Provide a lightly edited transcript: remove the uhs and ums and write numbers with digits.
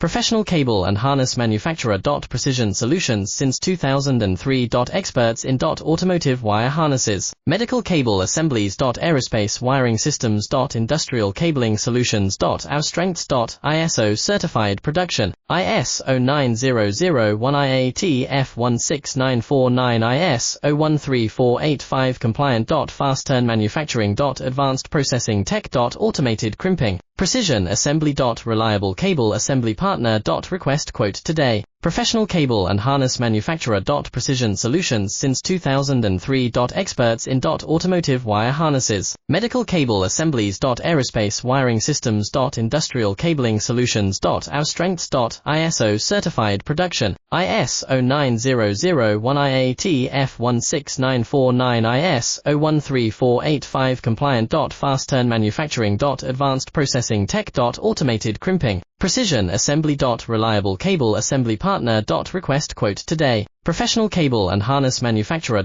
Professional cable and harness manufacturer. Precision Solutions since 2003. Experts in automotive wire harnesses, medical cable assemblies. Aerospace wiring systems. Industrial cabling solutions. Our strengths. ISO certified production, ISO 9001 IAT F16949 ISO 13485 compliant. Fast turn manufacturing. Advanced processing tech. Automated crimping, precision assembly. Reliable cable assembly partner. Request quote today. Professional cable and harness manufacturer. Precision Solutions since 2003. Experts in automotive wire harnesses, medical cable assemblies. Aerospace wiring systems. Industrial cabling solutions. Our strengths. ISO certified production, ISO 9001 IAT F16949 ISO 13485 compliant. Fast turn manufacturing. Advanced processing tech. Automated crimping, precision assembly. Reliable cable assembly partner. Request quote today. Professional cable and harness manufacturer.